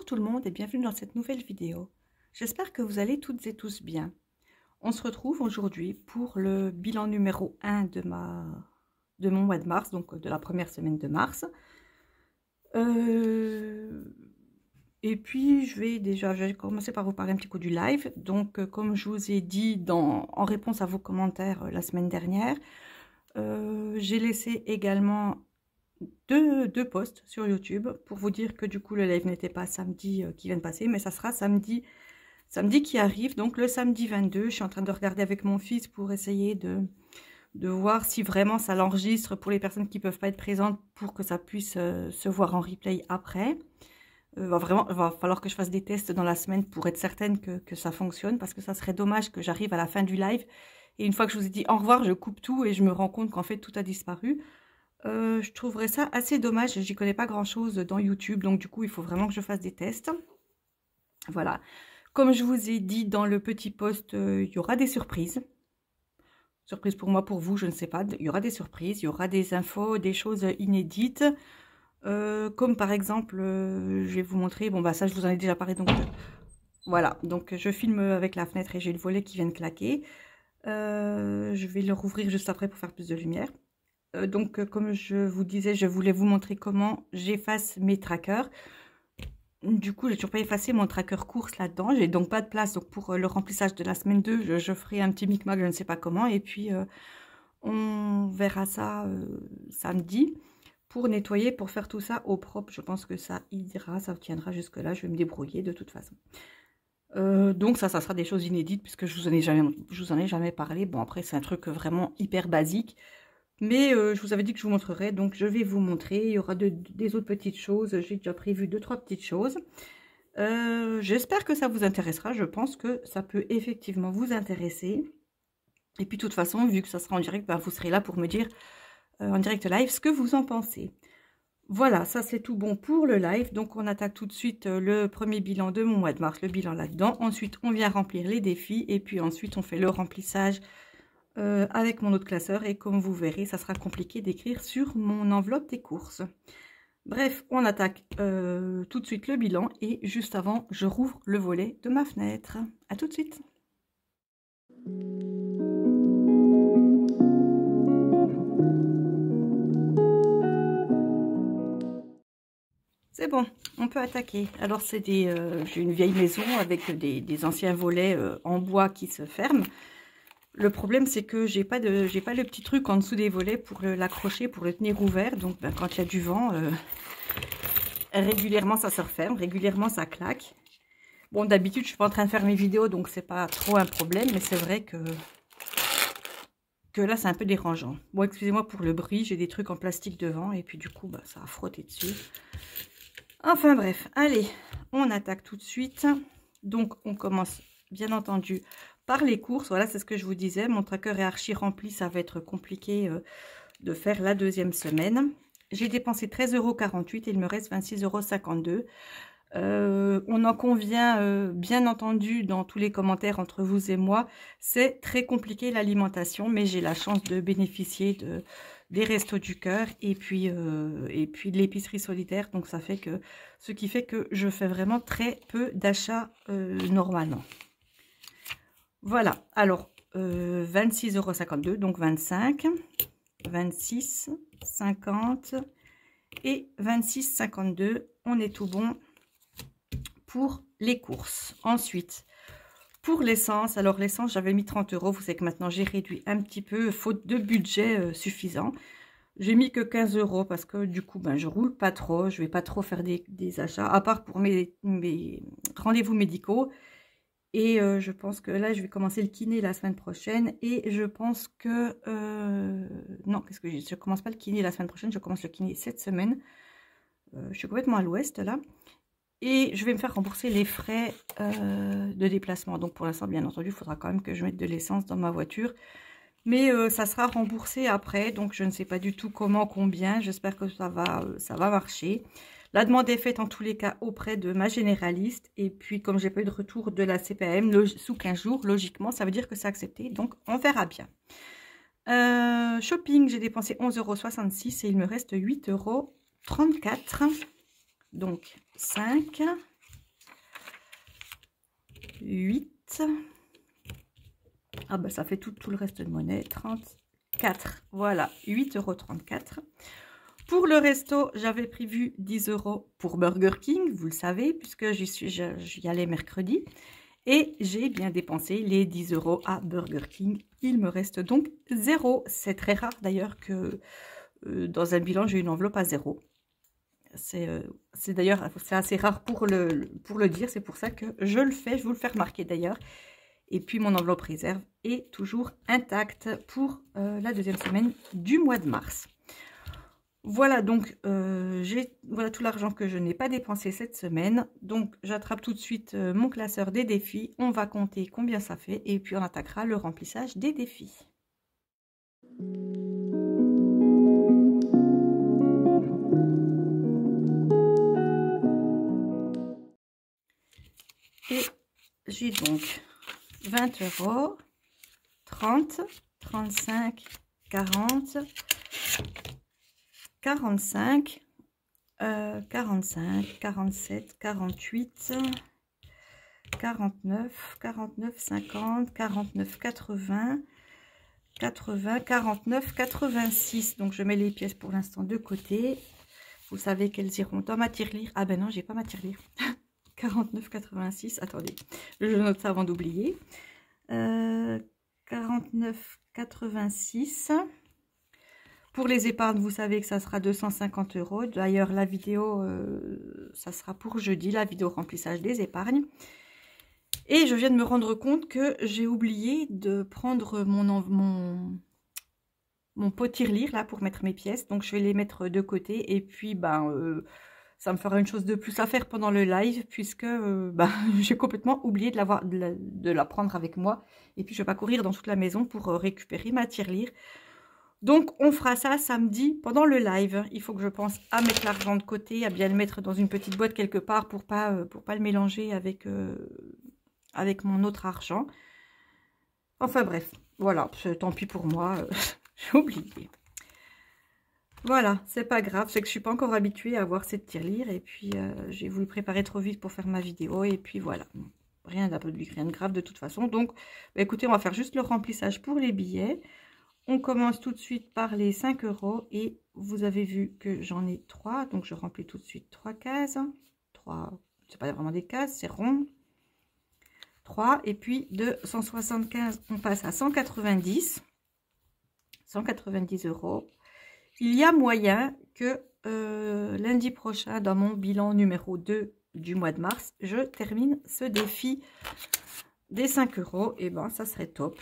tout le monde et bienvenue dans cette nouvelle vidéo. J'espère que vous allez toutes et tous bien. On se retrouve aujourd'hui pour le bilan numéro 1 de mon mois de mars, donc de la première semaine de mars. Et puis je vais commencer par vous parler un petit coup du live. Donc comme je vous ai dit en réponse à vos commentaires la semaine dernière, j'ai laissé également deux posts sur YouTube pour vous dire que du coup le live n'était pas samedi qui vient de passer, mais ça sera samedi qui arrive, donc le samedi 22. Je suis en train de regarder avec mon fils pour essayer de voir si vraiment ça l'enregistre pour les personnes qui ne peuvent pas être présentes pour que ça puisse se voir en replay après. Il va falloir que je fasse des tests dans la semaine pour être certaine que ça fonctionne, parce que ça serait dommage que j'arrive à la fin du live et une fois que je vous ai dit au revoir, je coupe tout et je me rends compte qu'en fait tout a disparu. Je trouverais ça assez dommage, j'y connais pas grand chose dans YouTube, donc du coup il faut vraiment que je fasse des tests. Voilà, comme je vous ai dit dans le petit post, il y aura des surprises. Surprise pour moi, pour vous, je ne sais pas, il y aura des surprises, il y aura des infos, des choses inédites. Comme par exemple, je vais vous montrer, bon bah ça je vous en ai déjà parlé, donc voilà, donc je filme avec la fenêtre et j'ai le volet qui vient de claquer. Je vais le rouvrir juste après pour faire plus de lumière. Donc, comme je vous disais, je voulais vous montrer comment j'efface mes trackers. Du coup, j'ai toujours pas effacé mon tracker course là-dedans. J'ai donc pas de place. Donc, pour le remplissage de la semaine 2, je ferai un petit micmac, je ne sais pas comment. Et puis, on verra ça samedi pour nettoyer, pour faire tout ça au propre. Je pense que ça ira, ça tiendra jusque-là. Je vais me débrouiller de toute façon. Donc, ça sera des choses inédites puisque je vous en ai jamais parlé. Bon, après, c'est un truc vraiment hyper basique. Mais je vous avais dit que je vous montrerai, donc je vais vous montrer. Il y aura des autres petites choses. J'ai déjà prévu 2-3 petites choses. J'espère que ça vous intéressera. Je pense que ça peut effectivement vous intéresser. Et puis de toute façon, vu que ça sera en direct, bah, vous serez là pour me dire en direct live ce que vous en pensez. Voilà, ça c'est tout bon pour le live. Donc on attaque tout de suite le premier bilan de mon mois de mars, le bilan là-dedans. Ensuite, on vient remplir les défis. Et puis ensuite, on fait le remplissage avec mon autre classeur, et comme vous verrez, ça sera compliqué d'écrire sur mon enveloppe des courses. Bref, on attaque tout de suite le bilan, et juste avant, je rouvre le volet de ma fenêtre. À tout de suite. C'est bon, on peut attaquer. Alors c'est j'ai une vieille maison avec des anciens volets en bois qui se ferment. Le problème, c'est que j'ai pas le petit truc en dessous des volets pour l'accrocher, pour le tenir ouvert. Donc, ben, quand il y a du vent, régulièrement ça se referme, régulièrement ça claque. Bon, d'habitude, je suis pas en train de faire mes vidéos, donc c'est pas trop un problème. Mais c'est vrai que là, c'est un peu dérangeant. Bon, excusez-moi pour le bruit, j'ai des trucs en plastique devant et puis du coup, ben, ça a frotté dessus. Enfin bref, allez, on attaque tout de suite. Donc, on commence, bien entendu, par les courses. Voilà, c'est ce que je vous disais. Mon tracker est archi rempli. Ça va être compliqué de faire la deuxième semaine. J'ai dépensé 13,48 € et il me reste 26,52 €. On en convient, bien entendu, dans tous les commentaires entre vous et moi. C'est très compliqué l'alimentation, mais j'ai la chance de bénéficier des Restos du Cœur et puis de l'épicerie solidaire. Donc, ça fait que, ce qui fait que je fais vraiment très peu d'achats normalement. Voilà, alors 26,52 €, donc 25, 26, 50 et 26,52 €. On est tout bon pour les courses. Ensuite, pour l'essence, alors l'essence, j'avais mis 30 €. Vous savez que maintenant, j'ai réduit un petit peu, faute de budget suffisant. J'ai mis que 15 € parce que du coup, ben, je roule pas trop. Je vais pas trop faire des achats, à part pour mes rendez-vous médicaux. Et je pense que là, je vais commencer le kiné la semaine prochaine. Et je pense que... non, qu'est-ce que je dis? Je commence pas le kiné la semaine prochaine, je commence le kiné cette semaine. Je suis complètement à l'ouest, là. Et je vais me faire rembourser les frais de déplacement. Donc, pour l'instant, bien entendu, il faudra quand même que je mette de l'essence dans ma voiture. Mais ça sera remboursé après. Donc, je ne sais pas du tout comment, combien. J'espère que ça va marcher. La demande est faite en tous les cas auprès de ma généraliste. Et puis, comme j'ai pas eu de retour de la CPAM sous 15 jours, logiquement, ça veut dire que c'est accepté. Donc, on verra bien. Shopping, j'ai dépensé 11,66 € et il me reste 8,34 €. Donc, 5, 8. Ah bah ça fait tout le reste de monnaie. 34. Voilà, 8,34 €. Pour le resto, j'avais prévu 10 € pour Burger King, vous le savez, puisque j'y allais mercredi. Et j'ai bien dépensé les 10 € à Burger King. Il me reste donc 0. C'est très rare d'ailleurs que dans un bilan, j'ai une enveloppe à 0. C'est d'ailleurs, c'est assez rare pour le dire. C'est pour ça que je le fais. Je vous le fais remarquer d'ailleurs. Et puis mon enveloppe réserve est toujours intacte pour la deuxième semaine du mois de mars. Voilà donc, voilà tout l'argent que je n'ai pas dépensé cette semaine. Donc, j'attrape tout de suite mon classeur des défis. On va compter combien ça fait et puis on attaquera le remplissage des défis. Et j'ai donc 20 €, 30, 35, 40... 45, 45, 47, 48, 49, 49, 50, 49, 80, 80, 49, 86. Donc, je mets les pièces pour l'instant de côté. Vous savez qu'elles iront dans ma tirelire. Ah ben non, j'ai pas ma tirelire. 49, 86. Attendez, je note ça avant d'oublier. 49, 86. Pour les épargnes, vous savez que ça sera 250 €. D'ailleurs, la vidéo, ça sera pour jeudi, la vidéo remplissage des épargnes. Et je viens de me rendre compte que j'ai oublié de prendre mon pot tirelire là pour mettre mes pièces. Donc, je vais les mettre de côté. Et puis, ben, ça me fera une chose de plus à faire pendant le live puisque ben, j'ai complètement oublié de la prendre avec moi. Et puis, je ne vais pas courir dans toute la maison pour récupérer ma tirelire. Donc, on fera ça samedi pendant le live. Il faut que je pense à mettre l'argent de côté, à bien le mettre dans une petite boîte quelque part pour pas le mélanger avec mon autre argent. Enfin bref, voilà, tant pis pour moi, j'ai oublié. Voilà, c'est pas grave, c'est que je suis pas encore habituée à avoir cette tirelire et puis j'ai voulu préparer trop vite pour faire ma vidéo et puis voilà. Rien de grave de toute façon. Donc, bah, écoutez, on va faire juste le remplissage pour les billets. On commence tout de suite par les 5 € et vous avez vu que j'en ai 3. Donc, je remplis tout de suite 3 cases. 3, c'est pas vraiment des cases, c'est rond. 3. Et puis, de 175, on passe à 190. 190 €. Il y a moyen que lundi prochain, dans mon bilan numéro 2 du mois de mars, je termine ce défi des 5 €. Et ben, ça serait top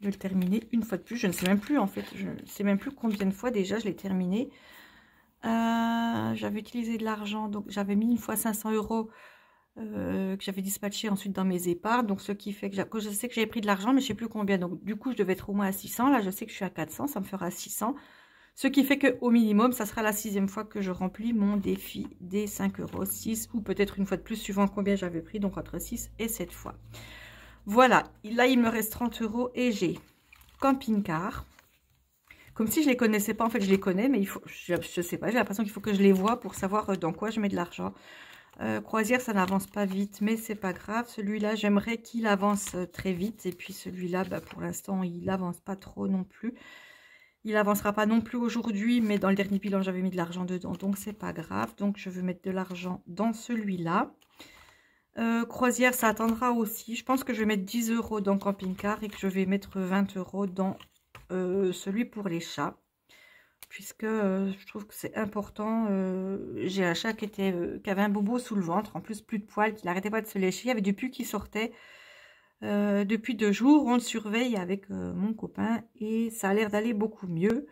de le terminer une fois de plus. Je ne sais même plus en fait, je ne sais même plus combien de fois déjà je l'ai terminé. J'avais utilisé de l'argent, donc j'avais mis une fois 500 € que j'avais dispatché ensuite dans mes épargnes. Donc ce qui fait que je sais que j'avais pris de l'argent, mais je ne sais plus combien. Donc du coup, je devais être au moins à 600. Là, je sais que je suis à 400, ça me fera 600. Ce qui fait qu'au minimum, ça sera la 6e fois que je remplis mon défi des 5 €, 6 ou peut-être une fois de plus, suivant combien j'avais pris, donc entre 6 et 7 fois. Voilà, là il me reste 30 € et j'ai camping-car. Comme si je les connaissais pas, en fait je les connais, mais il faut, je sais pas, j'ai l'impression qu'il faut que je les vois pour savoir dans quoi je mets de l'argent. Croisière, ça n'avance pas vite, mais c'est pas grave. Celui-là, j'aimerais qu'il avance très vite. Et puis celui-là, bah, pour l'instant, il avance pas trop non plus. Il avancera pas non plus aujourd'hui, mais dans le dernier bilan, j'avais mis de l'argent dedans, donc c'est pas grave. Donc je veux mettre de l'argent dans celui-là. Croisière, ça attendra aussi. Je pense que je vais mettre 10 € dans camping-car et que je vais mettre 20 € dans celui pour les chats. Puisque je trouve que c'est important. J'ai un chat qui avait un bobo sous le ventre. En plus, plus de poils, qui n'arrêtait pas de se lécher. Il y avait du pus qui sortait. Depuis 2 jours, on le surveille avec mon copain. Et ça a l'air d'aller beaucoup mieux.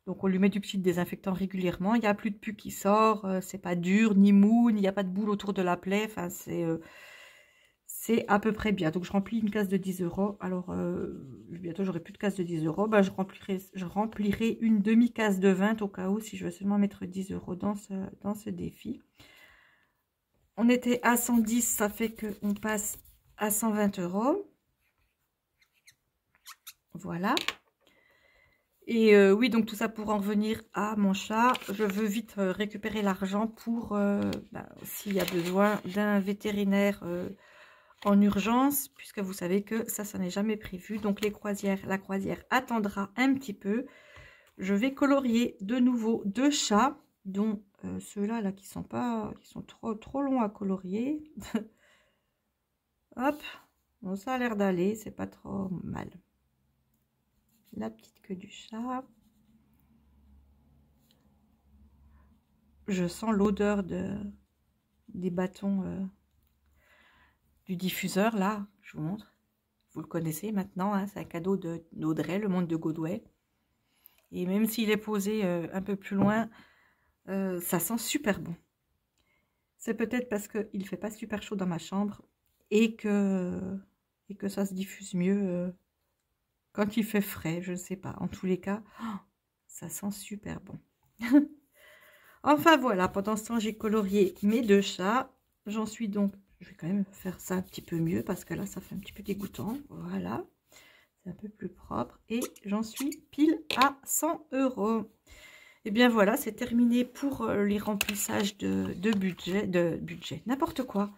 Donc, on lui met du petit désinfectant régulièrement. Il n'y a plus de pus qui sort. C'est pas dur, ni mou, il n'y a pas de boule autour de la plaie. Enfin, c'est à peu près bien. Donc, je remplis une case de 10 €. Alors, bientôt, j'aurai plus de case de 10 €. Ben, je remplirai une demi-case de 20 au cas où, si je veux seulement mettre 10 € dans ce défi. On était à 110, ça fait qu'on passe à 120 €. Voilà. Et oui, donc tout ça pour en revenir à mon chat. Je veux vite récupérer l'argent pour, s'il y a besoin d'un vétérinaire en urgence, puisque vous savez que ça n'est jamais prévu. Donc la croisière attendra un petit peu. Je vais colorier de nouveau 2 chats, dont ceux-là là, qui sont trop longs à colorier. Hop, bon, ça a l'air d'aller, c'est pas trop mal. La petite queue du chat. Je sens l'odeur des bâtons du diffuseur là, je vous montre. Vous le connaissez maintenant, hein, c'est un cadeau d'Audrey, le monde de Godway. Et même s'il est posé un peu plus loin, ça sent super bon. C'est peut-être parce qu'il ne fait pas super chaud dans ma chambre et que ça se diffuse mieux quand il fait frais, je ne sais pas. En tous les cas, oh, ça sent super bon. Enfin voilà, pendant ce temps, j'ai colorié mes 2 chats. J'en suis donc, je vais quand même faire ça un petit peu mieux parce que là, ça fait un petit peu dégoûtant. Voilà, c'est un peu plus propre et j'en suis pile à 100 €. Et bien voilà, c'est terminé pour les remplissages de budget, n'importe quoi,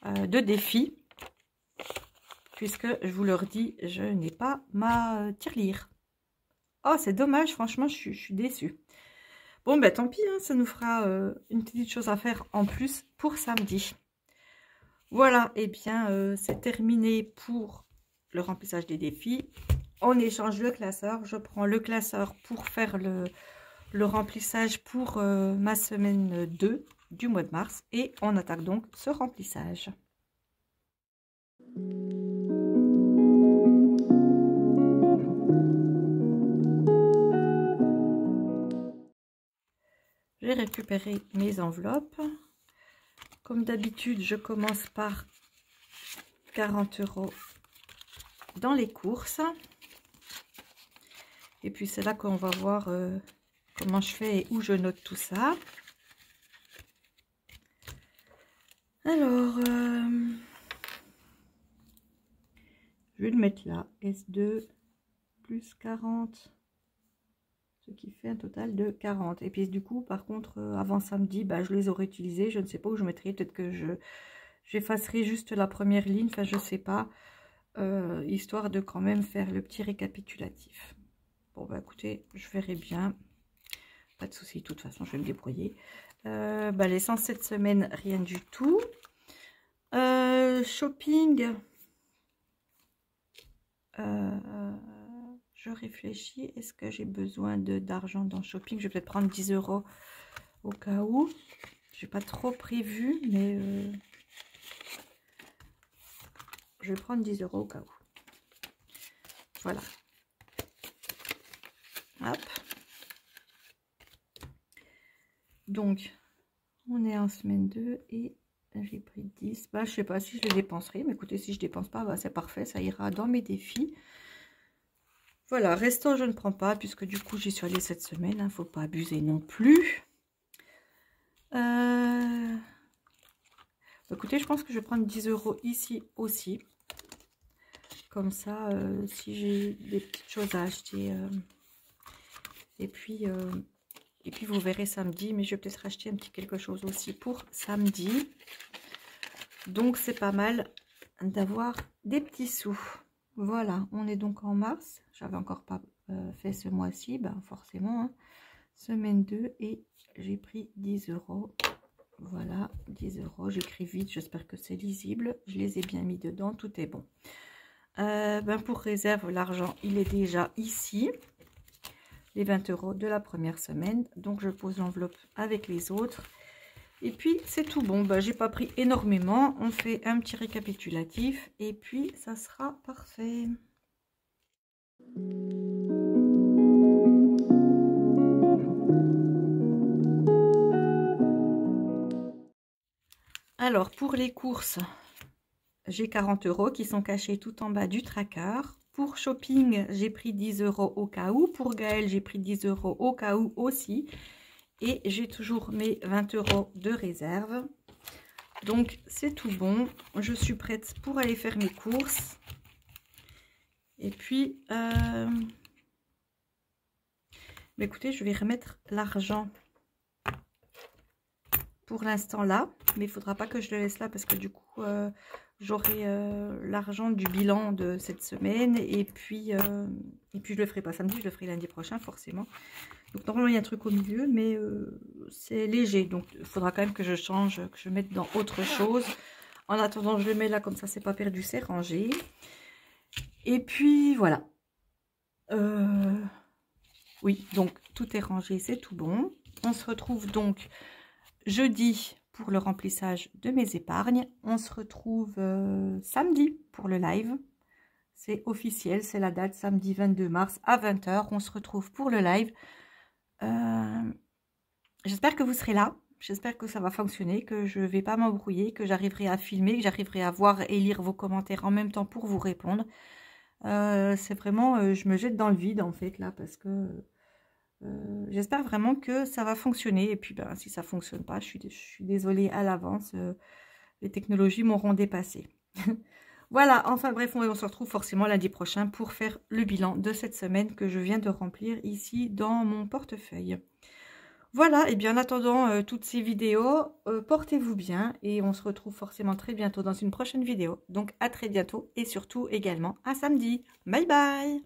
de défis. Puisque je vous le redis, je n'ai pas ma tirelire. Oh, c'est dommage, franchement, je suis déçue. Bon, ben tant pis, hein, ça nous fera une petite chose à faire en plus pour samedi. Voilà, et bien, c'est terminé pour le remplissage des défis. On échange le classeur. Je prends le classeur pour faire le remplissage pour ma semaine 2 du mois de mars. Et on attaque donc ce remplissage. J'ai récupéré mes enveloppes. Comme d'habitude, je commence par 40 € dans les courses. Et puis c'est là qu'on va voir comment je fais et où je note tout ça. Alors, je vais le mettre là. S2 plus 40. Ce qui fait un total de 40. Et puis du coup, par contre, avant samedi, bah, je les aurais utilisés. Je ne sais pas où je mettrai. Peut-être que j'effacerai juste la première ligne. Enfin, je ne sais pas. Histoire de quand même faire le petit récapitulatif. Bon, bah écoutez, je verrai bien. Pas de souci, de toute façon, je vais me débrouiller. Bah, l'essence cette semaine, rien du tout. Shopping. Je réfléchis, est-ce que j'ai besoin d'argent dans shopping? Je vais peut-être prendre 10 € au cas où. Je n'ai pas trop prévu, mais je vais prendre 10 € au cas où. Voilà. Hop. Donc, on est en semaine 2 et j'ai pris 10. Bah, je ne sais pas si je les dépenserai, mais écoutez, si je ne dépense pas, bah, c'est parfait, ça ira dans mes défis. Voilà, restant, je ne prends pas, puisque du coup, j'y suis allée cette semaine. Il ne faut pas abuser non plus. Écoutez, je pense que je vais prendre 10 € ici aussi. Comme ça, si j'ai des petites choses à acheter. Et puis, vous verrez samedi. Mais je vais peut-être acheter un petit quelque chose aussi pour samedi. Donc, c'est pas mal d'avoir des petits sous. Voilà, on est donc en mars. J'avais encore pas fait ce mois-ci, ben forcément. Hein. Semaine 2 et j'ai pris 10 €. Voilà, 10 €. J'écris vite, j'espère que c'est lisible. Je les ai bien mis dedans, tout est bon. Ben pour réserve, l'argent, il est déjà ici. Les 20 € de la première semaine. Donc, je pose l'enveloppe avec les autres. Et puis, c'est tout bon. Ben, j'ai pas pris énormément. On fait un petit récapitulatif. Et puis, ça sera parfait. Alors, pour les courses, j'ai 40 € qui sont cachés tout en bas du tracker. Pour shopping, j'ai pris 10 € au cas où. Pour Gaël, j'ai pris 10 € au cas où aussi. Et j'ai toujours mes 20 € de réserve. Donc, c'est tout bon. Je suis prête pour aller faire mes courses. Et puis, écoutez, je vais remettre l'argent pour l'instant là, mais il ne faudra pas que je le laisse là parce que du coup j'aurai l'argent du bilan de cette semaine et puis je le ferai pas samedi, je le ferai lundi prochain forcément. Donc normalement il y a un truc au milieu, mais c'est léger, donc il faudra quand même que je change, que je mette dans autre chose. En attendant, je le mets là comme ça, c'est pas perdu, c'est rangé. Et puis voilà. Oui, donc tout est rangé, c'est tout bon. On se retrouve donc jeudi pour le remplissage de mes épargnes. On se retrouve samedi pour le live. C'est officiel, c'est la date, samedi 22 mars à 20 h. On se retrouve pour le live. J'espère que vous serez là. J'espère que ça va fonctionner, que je ne vais pas m'embrouiller, que j'arriverai à filmer, que j'arriverai à voir et lire vos commentaires en même temps pour vous répondre. C'est vraiment, je me jette dans le vide en fait là parce que j'espère vraiment que ça va fonctionner. Et puis ben, si ça ne fonctionne pas, je suis désolée à l'avance, les technologies m'auront dépassé. Voilà, enfin bref, on se retrouve forcément lundi prochain pour faire le bilan de cette semaine que je viens de remplir ici dans mon portefeuille. Voilà, et bien en attendant toutes ces vidéos, portez-vous bien et on se retrouve forcément très bientôt dans une prochaine vidéo. Donc à très bientôt et surtout également à samedi. Bye bye!